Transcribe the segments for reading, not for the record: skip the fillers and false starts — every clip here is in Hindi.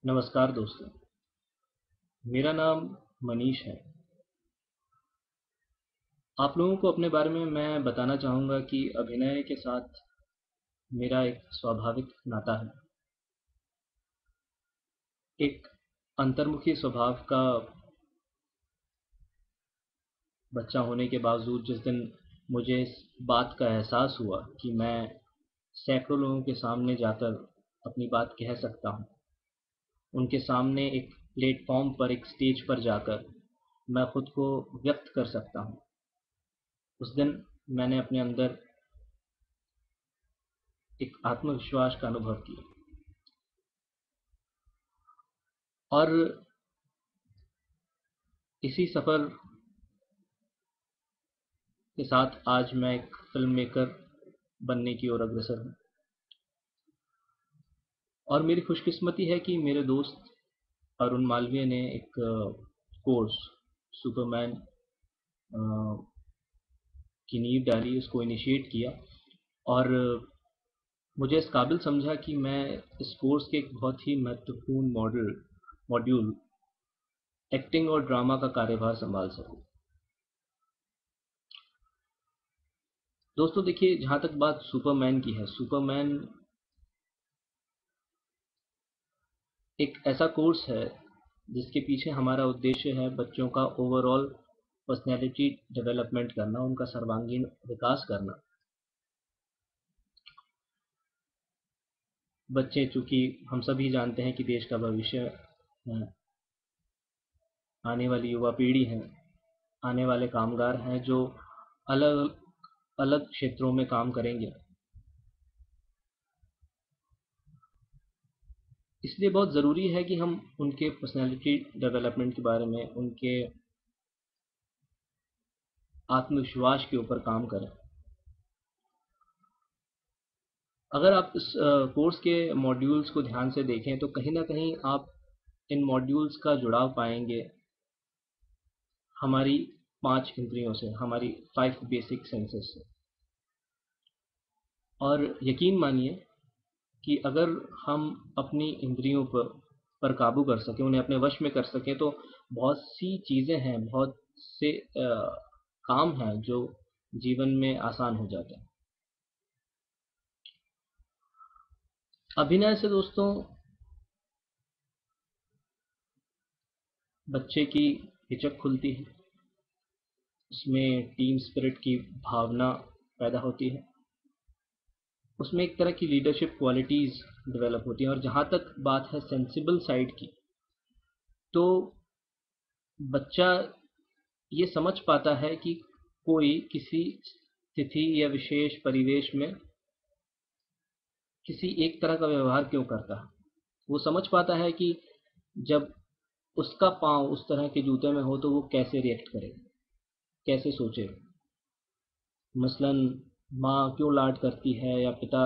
नमस्कार दोस्तों, मेरा नाम मनीष है। आप लोगों को अपने बारे में मैं बताना चाहूँगा कि अभिनय के साथ मेरा एक स्वाभाविक नाता है। एक अंतर्मुखी स्वभाव का बच्चा होने के बावजूद जिस दिन मुझे इस बात का एहसास हुआ कि मैं सैकड़ों लोगों के सामने जाकर अपनी बात कह सकता हूँ, उनके सामने एक प्लेटफॉर्म पर, एक स्टेज पर जाकर मैं खुद को व्यक्त कर सकता हूँ, उस दिन मैंने अपने अंदर एक आत्मविश्वास का अनुभव किया। और इसी सफ़र के साथ आज मैं एक फिल्म मेकर बनने की ओर अग्रसर हूँ। और मेरी खुशकिस्मती है कि मेरे दोस्त अरुण मालवीय ने एक कोर्स सुपरमैन की नींव डाली, उसको इनिशिएट किया और मुझे इस काबिल समझा कि मैं इस कोर्स के एक बहुत ही महत्वपूर्ण मॉड्यूल एक्टिंग और ड्रामा का कार्यभार संभाल सकूं। दोस्तों देखिए, जहाँ तक बात सुपरमैन की है, सुपरमैन एक ऐसा कोर्स है जिसके पीछे हमारा उद्देश्य है बच्चों का ओवरऑल पर्सनैलिटी डेवलपमेंट करना, उनका सर्वांगीण विकास करना। बच्चे, चूंकि हम सभी जानते हैं कि देश का भविष्य है, आने वाली युवा पीढ़ी है, आने वाले कामगार हैं जो अलग अलग क्षेत्रों में काम करेंगे। इसलिए बहुत ज़रूरी है कि हम उनके पर्सनैलिटी डेवलपमेंट के बारे में, उनके आत्मविश्वास के ऊपर काम करें। अगर आप इस कोर्स के मॉड्यूल्स को ध्यान से देखें तो कहीं ना कहीं आप इन मॉड्यूल्स का जुड़ाव पाएंगे हमारी 5 इंद्रियों से, हमारी 5 बेसिक सेंसेस से। और यकीन मानिए कि अगर हम अपनी इंद्रियों पर काबू कर सकें, उन्हें अपने वश में कर सकें, तो बहुत सी चीज़ें हैं, बहुत से काम हैं जो जीवन में आसान हो जाते हैं। अभिनय से दोस्तों बच्चे की हिचक खुलती है, उसमें टीम स्पिरिट की भावना पैदा होती है, उसमें एक तरह की लीडरशिप क्वालिटीज़ डेवलप होती हैं। और जहाँ तक बात है सेंसिबल साइड की, तो बच्चा ये समझ पाता है कि कोई किसी स्थिति या विशेष परिवेश में किसी एक तरह का व्यवहार क्यों करता है। वो समझ पाता है कि जब उसका पाँव उस तरह के जूते में हो तो वो कैसे रिएक्ट करे, कैसे सोचे। मसलन माँ क्यों डांट करती है, या पिता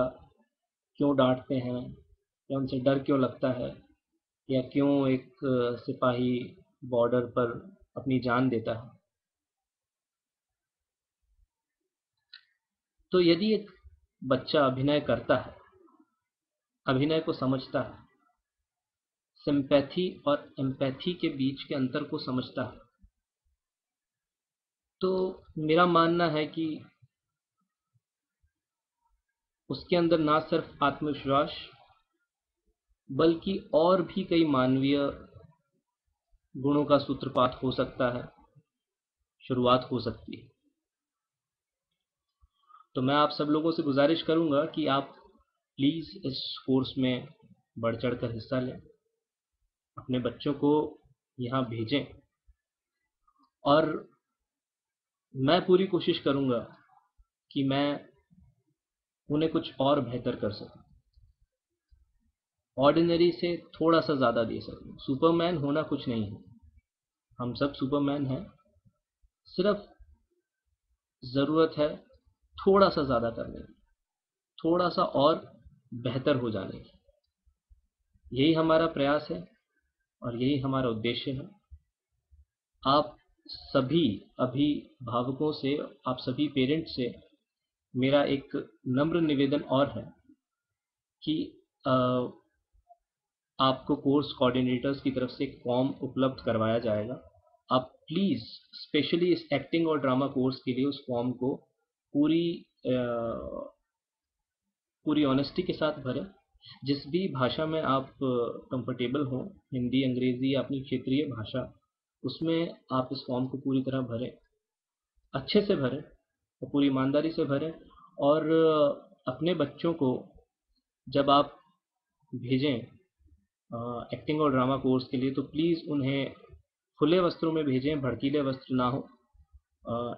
क्यों डांटते हैं, या उनसे डर क्यों लगता है, या क्यों एक सिपाही बॉर्डर पर अपनी जान देता है। तो यदि एक बच्चा अभिनय करता है, अभिनय को समझता है, सिंपैथी और एम्पैथी के बीच के अंतर को समझता है, तो मेरा मानना है कि उसके अंदर ना सिर्फ आत्मविश्वास बल्कि और भी कई मानवीय गुणों का सूत्रपात हो सकता है, शुरुआत हो सकती है। तो मैं आप सब लोगों से गुजारिश करूंगा कि आप प्लीज़ इस कोर्स में बढ़ चढ़ कर हिस्सा लें, अपने बच्चों को यहाँ भेजें, और मैं पूरी कोशिश करूंगा कि मैं उन्हें कुछ और बेहतर कर सकूं, ऑर्डिनरी से थोड़ा सा ज़्यादा दे सकूं। सुपरमैन होना कुछ नहीं है, हम सब सुपरमैन हैं, सिर्फ ज़रूरत है थोड़ा सा ज़्यादा करने की, थोड़ा सा और बेहतर हो जाने की। यही हमारा प्रयास है और यही हमारा उद्देश्य है। आप सभी अभिभावकों से, आप सभी पेरेंट्स से मेरा एक नम्र निवेदन और है कि आपको कोर्स कोऑर्डिनेटर्स की तरफ से एक फॉर्म उपलब्ध करवाया जाएगा। आप प्लीज़ स्पेशली इस एक्टिंग और ड्रामा कोर्स के लिए उस फॉर्म को पूरी पूरी ऑनेस्टी के साथ भरें। जिस भी भाषा में आप कंफर्टेबल हों, हिंदी, अंग्रेज़ी या अपनी क्षेत्रीय भाषा, उसमें आप इस फॉर्म को पूरी तरह भरें, अच्छे से भरें और पूरी ईमानदारी से भरें। और अपने बच्चों को जब आप भेजें एक्टिंग और ड्रामा कोर्स के लिए, तो प्लीज़ उन्हें खुले वस्त्रों में भेजें, भड़कीले वस्त्र ना हो।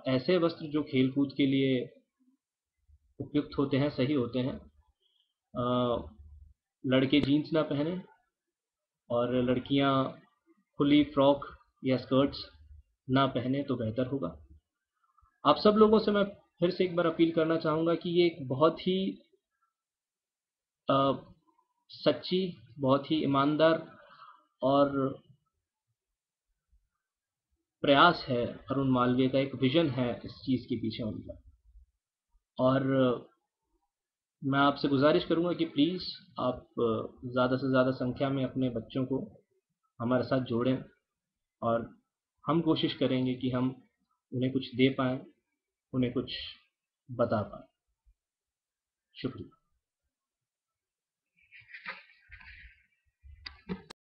ऐसे वस्त्र जो खेल कूद के लिए उपयुक्त होते हैं, सही होते हैं। लड़के जीन्स ना पहने और लड़कियां खुली फ्रॉक या स्कर्ट्स ना पहने तो बेहतर होगा। आप सब लोगों से मैं फिर से एक बार अपील करना चाहूँगा कि ये एक बहुत ही अ, सच्ची, बहुत ही ईमानदार और प्रयास है। अरुण मालवीय का एक विजन है इस चीज़ के पीछे उनका। और मैं आपसे गुजारिश करूंगा कि प्लीज़ आप ज़्यादा से ज़्यादा संख्या में अपने बच्चों को हमारे साथ जोड़ें और हम कोशिश करेंगे कि हम उन्हें कुछ दे पाएँ, उन्हें कुछ बता पाएँ। शुक्रिया।